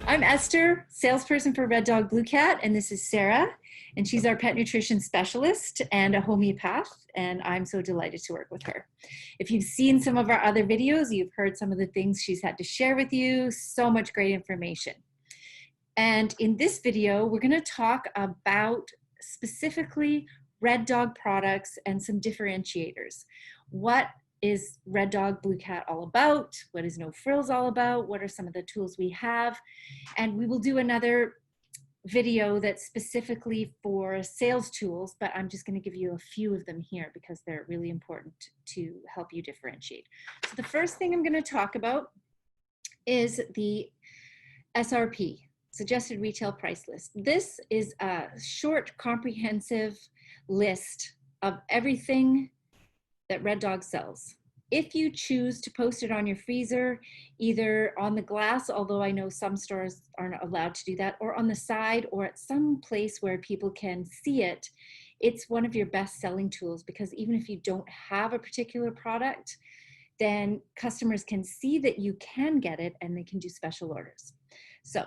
I'm Esther, salesperson for Red Dog Blue Cat, and this is Sarah, and she's our pet nutrition specialist and a homeopath, and I'm so delighted to work with her. If you've seen some of our other videos, you've heard some of the things she's had to share with you, so much great information. And in this video, we're going to talk about specifically Red Dog products and some differentiators. What is Red Dog Blue Cat all about? What is No Frills all about? What are some of the tools we have? And we will do another video that's specifically for sales tools, but I'm just going to give you a few of them here because they're really important to help you differentiate. So the first thing I'm going to talk about is the SRP, Suggested Retail Price List. This is a short, comprehensive list of everything that Red Dog sells. If you choose to post it on your freezer, either on the glass, although I know some stores aren't allowed to do that, or on the side, or at some place where people can see it, it's one of your best selling tools, because even if you don't have a particular product, then customers can see that you can get it and they can do special orders. So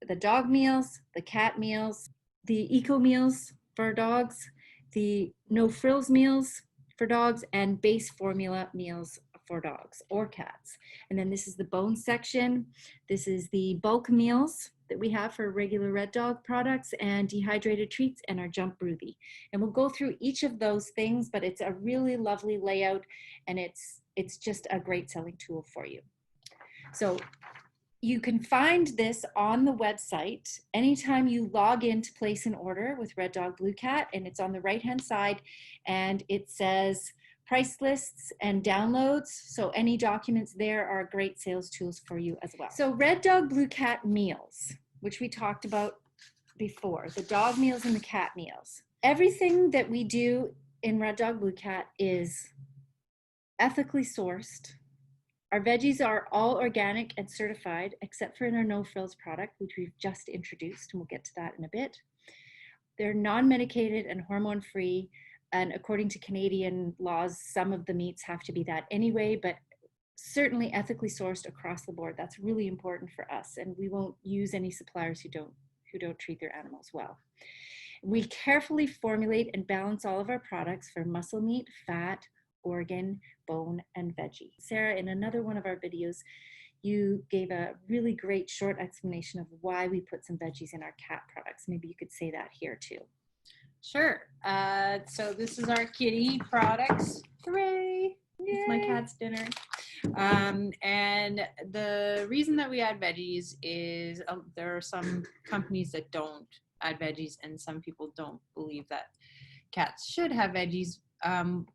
the dog meals, the cat meals, the eco meals for dogs, the no frills meals for dogs, and base formula meals for dogs or cats. And then this is the bone section. This is the bulk meals that we have for regular Red Dog products, and dehydrated treats, and our Jump Broodie. And we'll go through each of those things, but it's a really lovely layout, and it's just a great selling tool for you. So you can find this on the website anytime you log in to place an order with Red Dog Blue Cat, and it's on the right-hand side, and it says price lists and downloads. So any documents there are great sales tools for you as well. So Red Dog Blue Cat meals, which we talked about before, the dog meals and the cat meals. Everything that we do in Red Dog Blue Cat is ethically sourced. Our veggies are all organic and certified, except for in our No Frills product, which we've just introduced, and we'll get to that in a bit. They're non-medicated and hormone-free, and according to Canadian laws, some of the meats have to be that anyway, but certainly ethically sourced across the board. That's really important for us, and we won't use any suppliers who don't treat their animals well. We carefully formulate and balance all of our products for muscle meat, fat, organ, bone, and veggie. Sarah, in another one of our videos, you gave a really great short explanation of why we put some veggies in our cat products. Maybe you could say that here too. Sure. So this is our kitty products. Hooray! Yay. It's my cat's dinner. And the reason that we add veggies is there are some companies that don't add veggies, and some people don't believe that cats should have veggies.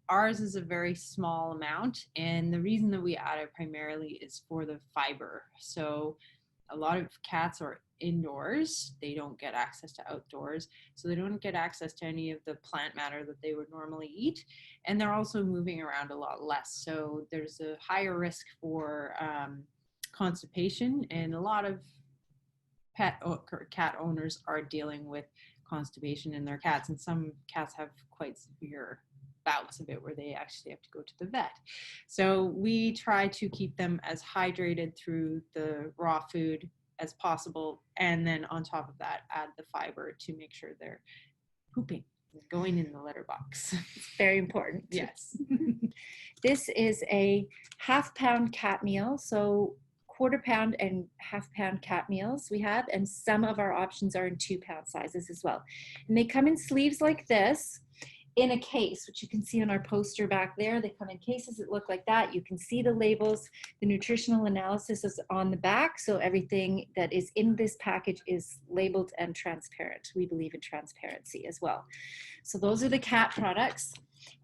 Ours is a very small amount, and the reason that we add it primarily is for the fiber. So a lot of cats are indoors, they don't get access to outdoors, so they don't get access to any of the plant matter that they would normally eat, and they're also moving around a lot less, so there's a higher risk for constipation, and a lot of cat owners are dealing with constipation in their cats, and some cats have quite severe bouts of it where they actually have to go to the vet. So we try to keep them as hydrated through the raw food as possible, and then on top of that add the fiber to make sure they're pooping, going in the litter box. It's very important. Yes. This is a half-pound cat meal, so quarter-pound and half-pound cat meals we have, and some of our options are in 2-pound sizes as well. And they come in sleeves like this, in a case, which you can see on our poster back there. They come in cases that look like that. You can see the labels. The nutritional analysis is on the back, so everything that is in this package is labeled and transparent. We believe in transparency as well. So those are the cat products,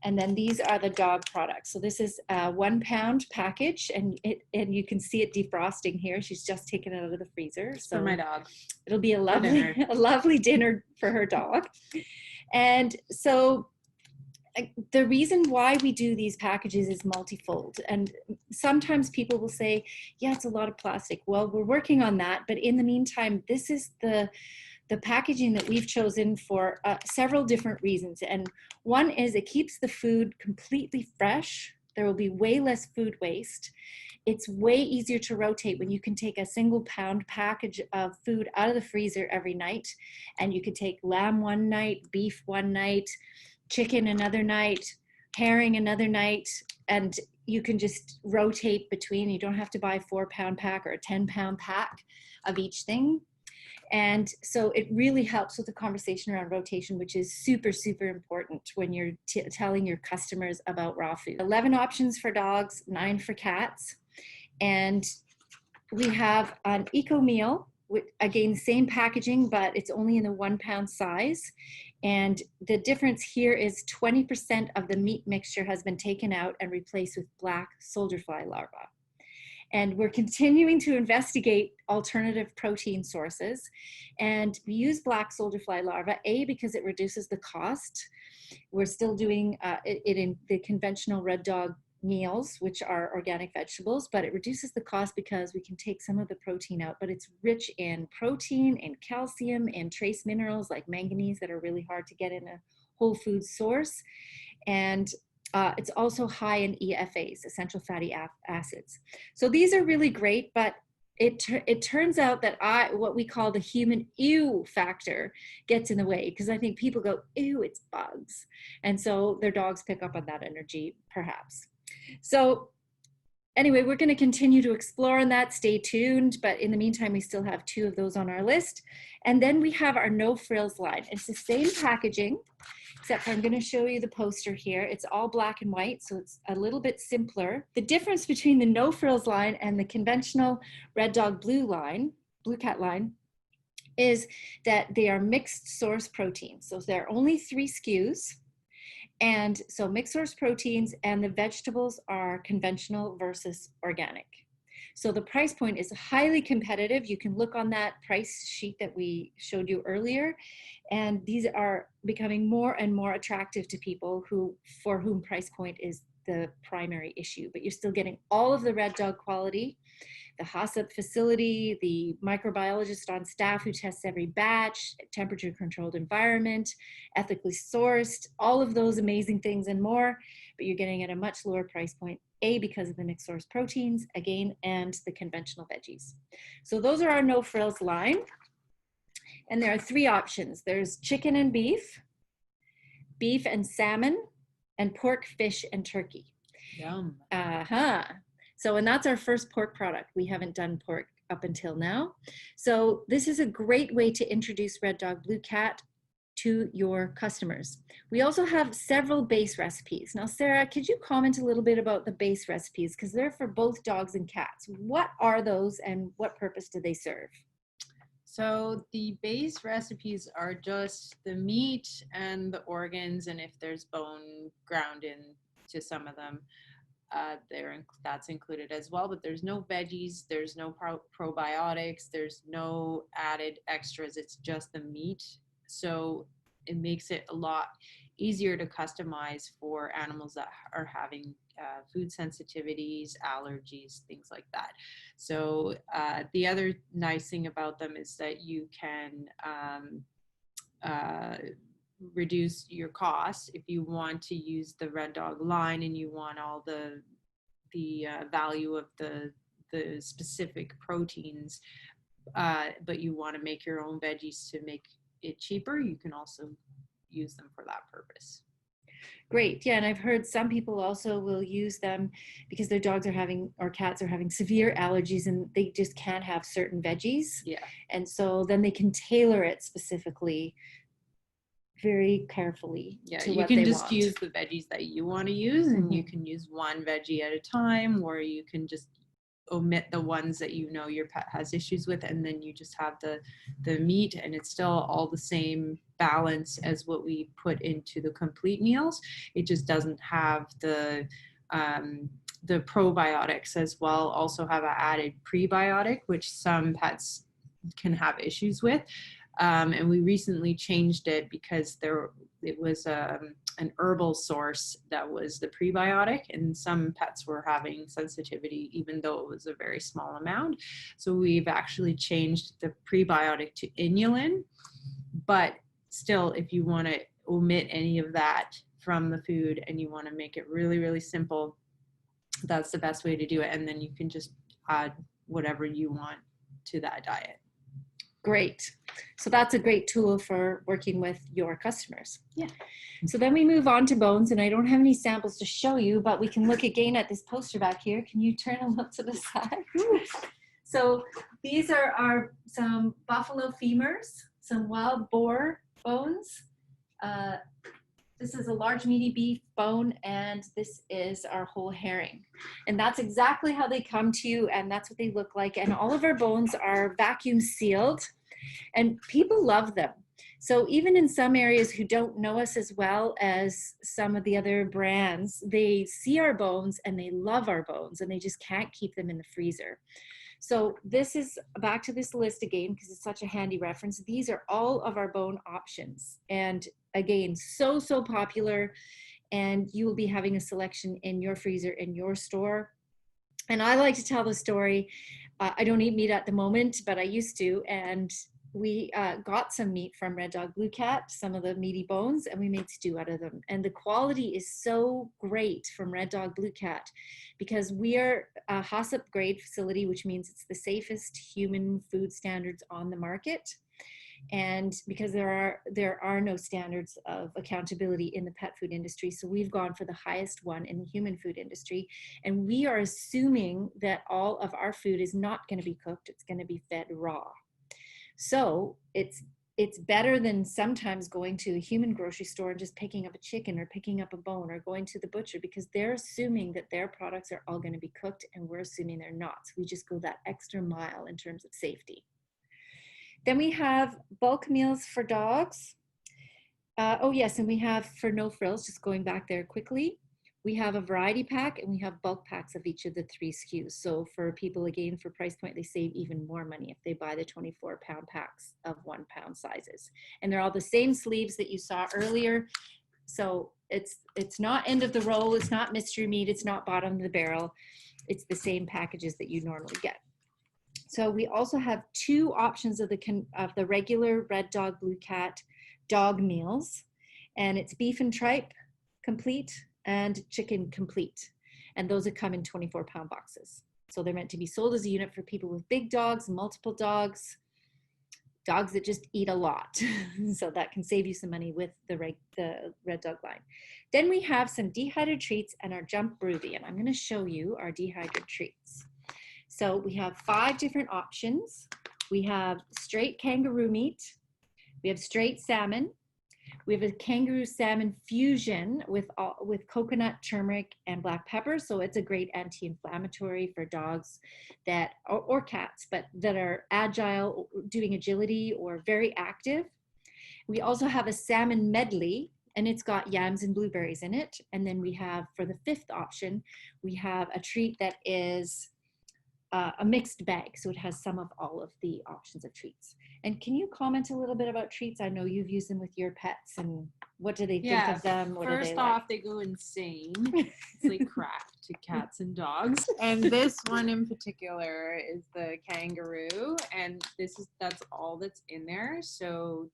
and then these are the dog products. So this is a 1-pound package, and you can see it defrosting here. She's just taken it out of the freezer. So for my dog. It'll be a lovely dinner for her dog. And so the reason why we do these packages is multifold, and sometimes people will say, yeah, it's a lot of plastic. Well, we're working on that, but in the meantime, this is the packaging that we've chosen for several different reasons. And one is it keeps the food completely fresh There will be way less food waste. It's way easier to rotate when you can take a single pound package of food out of the freezer every night, and you could take lamb one night, beef one night, chicken another night, herring another night, and you can just rotate between. You don't have to buy a 4-pound pack or a 10-pound pack of each thing. And so it really helps with the conversation around rotation, which is super, super important when you're telling your customers about raw food. 11 options for dogs, 9 for cats. And we have an eco meal, again, same packaging, but it's only in the 1-pound size. And the difference here is 20% of the meat mixture has been taken out and replaced with black soldier fly larvae. And we're continuing to investigate alternative protein sources. And we use black soldier fly larvae, because it reduces the cost. We're still doing it in the conventional Red Dog meals, which are organic vegetables, but it reduces the cost because we can take some of the protein out, but it's rich in protein and calcium and trace minerals like manganese that are really hard to get in a whole food source. And it's also high in EFAs, essential fatty acids. So these are really great, but it turns out that what we call the human ew factor gets in the way, because I think people go, ew, it's bugs. And so their dogs pick up on that energy, perhaps. So anyway, we're going to continue to explore on that. Stay tuned. But in the meantime, we still have 2 of those on our list. And then we have our no frills line. It's the same packaging, except for I'm going to show you the poster here. It's all black and white, so it's a little bit simpler. The difference between the no frills line and the conventional Red Dog Blue Cat line, is that they are mixed source proteins. So there are only 3 SKUs. And so mixed source proteins, and the vegetables are conventional versus organic. So the price point is highly competitive. You can look on that price sheet that we showed you earlier. And these are becoming more and more attractive to people for whom price point is the primary issue. But you're still getting all of the Red Dog quality, the HACCP facility, the microbiologist on staff who tests every batch, temperature controlled environment, ethically sourced, all of those amazing things and more, but you're getting at a much lower price point, because of the mixed source proteins, again, and the conventional veggies. So those are our no frills line. And there are 3 options. There's chicken and beef and salmon, and pork, fish, and turkey. Yum. So, and that's our first pork product. We haven't done pork up until now. So this is a great way to introduce Red Dog Blue Cat to your customers. We also have several base recipes. Now, Sarah, could you comment a little bit about the base recipes? Because they're for both dogs and cats. What are those, and what purpose do they serve? So the base recipes are just the meat and the organs, and if there's bone ground into some of them, that's included as well. But there's no veggies, there's no probiotics, there's no added extras. It's just the meat. So it makes it a lot easier to customize for animals that are having food sensitivities, allergies, things like that. So the other nice thing about them is that you can reduce your costs if you want to use the Red Dog line and you want all the value of the specific proteins, but you want to make your own veggies to make it cheaper. You can also use them for that purpose. Great. Yeah, and I've heard some people also will use them because their dogs are having, or cats are having, severe allergies, and they just can't have certain veggies. Yeah. And so then they can tailor it specifically, very carefully. Yeah, to you what can they just want. use the veggies that you want to use, and you can use one veggie at a time, or you can just omit the ones that you know your pet has issues with, and then you just have the meat, and it's still all the same balance as what we put into the complete meals. It just doesn't have the probiotics as well. Also have an added prebiotic, which some pets can have issues with. And we recently changed it because it was an herbal source that was the prebiotic, and some pets were having sensitivity even though it was a very small amount. So we've actually changed the prebiotic to inulin, but still, if you want to omit any of that from the food and you want to make it really, really simple, that's the best way to do it. And then you can just add whatever you want to that diet. Great. So that's a great tool for working with your customers. Yeah. So then we move on to bones, and I don't have any samples to show you, but we can look again at this poster back here. Can you turn a look to the side? So these are some buffalo femurs, some wild boar bones. This is a large meaty beef bone, and this is our whole herring. And that's exactly how they come to you, and that's what they look like. And all of our bones are vacuum sealed, and people love them. So even in some areas who don't know us as well as some of the other brands, they see our bones and they love our bones, and they just can't keep them in the freezer. So this is back to this list again, because it's such a handy reference. These are all of our bone options. And again, so popular. And you will be having a selection in your freezer in your store. And I like to tell the story. I don't eat meat at the moment, but I used to. And we got some meat from Red Dog Blue Cat, some of the meaty bones, and we made stew out of them. And the quality is so great from Red Dog Blue Cat, because we are a HACCP grade facility, which means it's the safest human food standards on the market. And because there are no standards of accountability in the pet food industry, so we've gone for the highest one in the human food industry. And we are assuming that all of our food is not going to be cooked, it's going to be fed raw. So it's better than sometimes going to a human grocery store and just picking up a chicken or picking up a bone or going to the butcher, because they're assuming that their products are all going to be cooked, and we're assuming they're not. So we just go that extra mile in terms of safety. Then we have bulk meals for dogs. Oh yes, and we have for no frills, just going back there quickly, we have a variety pack and we have bulk packs of each of the 3 SKUs. So for people, again, for price point, they save even more money if they buy the 24-pound packs of 1-pound sizes. And they're all the same sleeves that you saw earlier. So it's not end of the roll, it's not mystery meat, it's not bottom of the barrel. It's the same packages that you normally get. So we also have 2 options of the regular Red Dog Blue Cat dog meals, and it's beef and tripe complete and chicken complete, and those come in 24-pound boxes. So they're meant to be sold as a unit for people with big dogs, multiple dogs that just eat a lot. So that can save you some money with the Red Dog line. Then we have some dehydrated treats and our Jump Broovie, and I'm going to show you our dehydrated treats. So we have 5 different options. We have straight kangaroo meat, we have straight salmon, we have a kangaroo salmon fusion with coconut, turmeric, and black pepper. So it's a great anti-inflammatory for dogs that, or cats, but that are agile, doing agility, or very active. We also have a salmon medley, and it's got yams and blueberries in it. And then we have, for the 5th option, we have a treat that is a mixed bag, so it has some of all of the options of treats. And can you comment a little bit about treats? I know you've used them with your pets, and what do they think of them? What first are they off, like? they go insane. It's like crack to cats and dogs. And this one in particular is the kangaroo, and that's all that's in there. So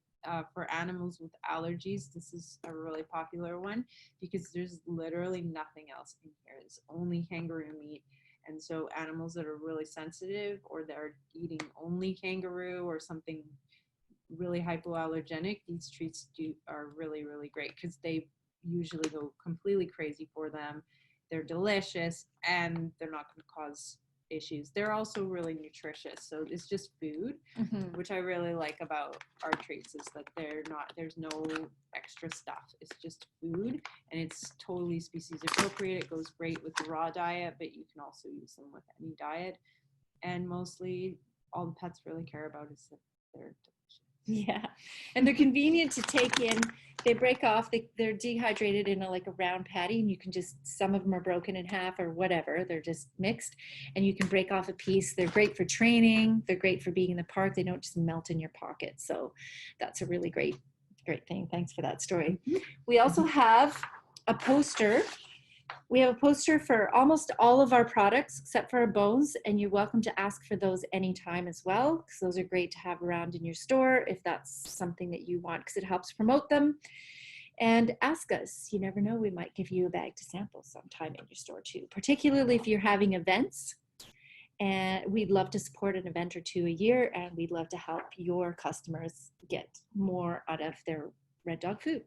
for animals with allergies, this is a really popular one, because there's literally nothing else in here. It's only kangaroo meat. And so animals that are really sensitive, or that are eating only kangaroo or something really hypoallergenic, these treats are really, really great, because they usually go completely crazy for them. They're delicious, and they're not going to cause issues. They're also really nutritious. So it's just food, which I really like about our treats, is that there's no extra stuff. It's just food, and it's totally species appropriate. It goes great with the raw diet, but you can also use them with any diet. And mostly all the pets really care about is that they're delicious. Yeah, and they're convenient to take in. They break off, they're dehydrated in a round patty, and you can some of them are broken in half or whatever, they're just mixed, and you can break off a piece. They're great for training, they're great for being in the park, they don't just melt in your pocket. So that's a really great thing. Thanks for that story. We also have a poster. We have a poster for almost all of our products except for our bones, and you're welcome to ask for those anytime as well, because those are great to have around in your store if that's something that you want, because it helps promote them. And ask us. You never know, we might give you a bag to sample sometime in your store too, particularly if you're having events. And we'd love to support an event or two a year, and we'd love to help your customers get more out of their Red Dog food.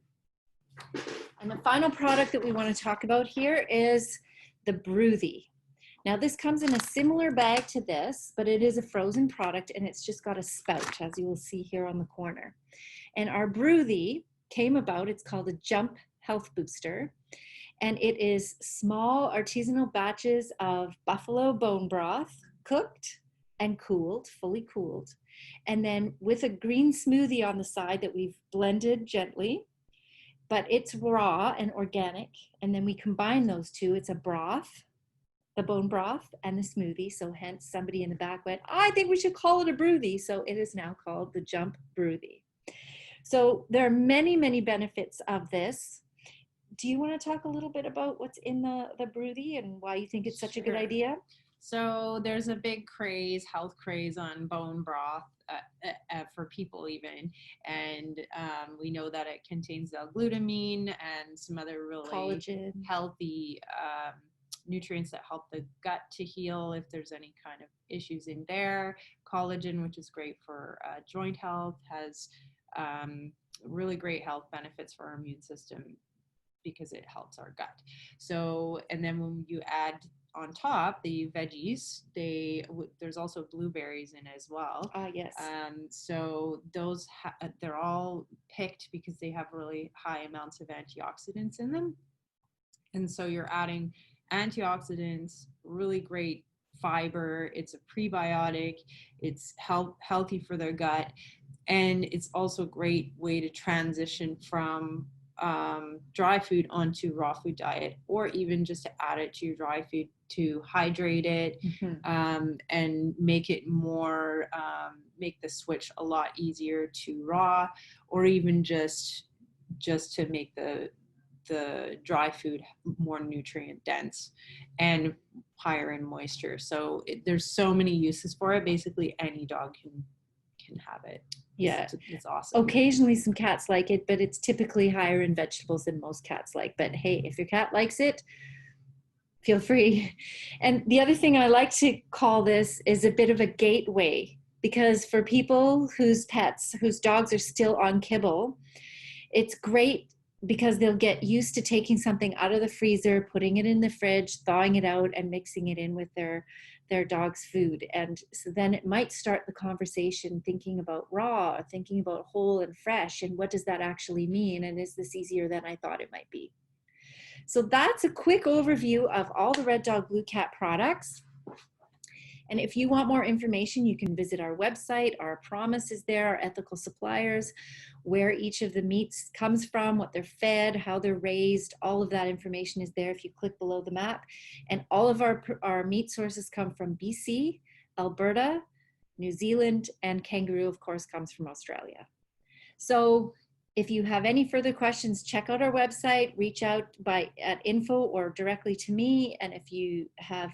And the final product that we want to talk about here is the Broothy. Now this comes in a similar bag to this, but it is a frozen product, and it's just got a spout, as you will see here on the corner. And our Broothy came about, it's called a Jump Health Booster. And it is small artisanal batches of buffalo bone broth, cooked and cooled, fully cooled. And then with a green smoothie on the side that we've blended gently, but it's raw and organic. And then we combine those two. It's a broth, the bone broth and the smoothie. So hence somebody in the back went, I think we should call it a Broothy. So it is now called the Jump Broothy. So there are many, many benefits of this. Do you want to talk a little bit about what's in the Broothy and why you think it's such a good idea? So there's a big craze, health craze on bone broth for people even. And we know that it contains L-glutamine and some other really collagen, healthy nutrients that help the gut to heal if there's any kind of issues in there. Collagen, which is great for joint health, has really great health benefits for our immune system because it helps our gut. So, and then when you add on top the veggies, there's also blueberries in as well. Yes. So those they're all picked because they have really high amounts of antioxidants in them. And so you're adding antioxidants, really great fiber. It's a prebiotic. It's healthy for their gut. And it's also a great way to transition from dry food onto raw food diet, or even just to add it to your dry food to hydrate it, and make it more, make the switch a lot easier to raw, or even just to make the dry food more nutrient dense and higher in moisture. So there's so many uses for it. Basically any dog can have it. Yeah, it's awesome. Occasionally some cats like it, but it's typically higher in vegetables than most cats like. But hey, if your cat likes it, feel free. And the other thing I like to call this is a bit of a gateway, because for people whose dogs are still on kibble, it's great because they'll get used to taking something out of the freezer, putting it in the fridge, thawing it out, and mixing it in with their dog's food. And so then it might start the conversation thinking about raw, thinking about whole and fresh, and what does that actually mean? And is this easier than I thought it might be? So that's a quick overview of all the Red Dog Blue Cat products. And if you want more information, you can visit our website. Our promise is there, our ethical suppliers, where each of the meats comes from, what they're fed, how they're raised. All of that information is there if you click below the map. And all of our meat sources come from BC, Alberta, New Zealand, and kangaroo, of course, comes from Australia. So if you have any further questions, check out our website, reach out at info or directly to me. And if you have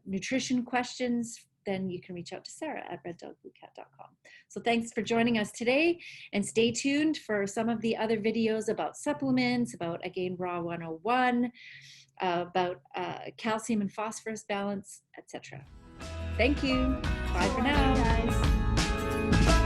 nutrition questions, then you can reach out to Sarah at reddogbluecat.com. So thanks for joining us today, and stay tuned for some of the other videos about supplements, about, again, Raw 101, about calcium and phosphorus balance, etc. Thank you. Bye for now. Guys.